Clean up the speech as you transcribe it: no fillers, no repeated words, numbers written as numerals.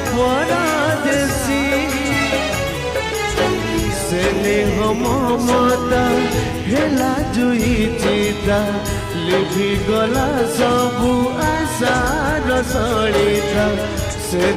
परदेसी स्नेह ममता हेला जुई चिता लिभि गला सबु आशा र सलिता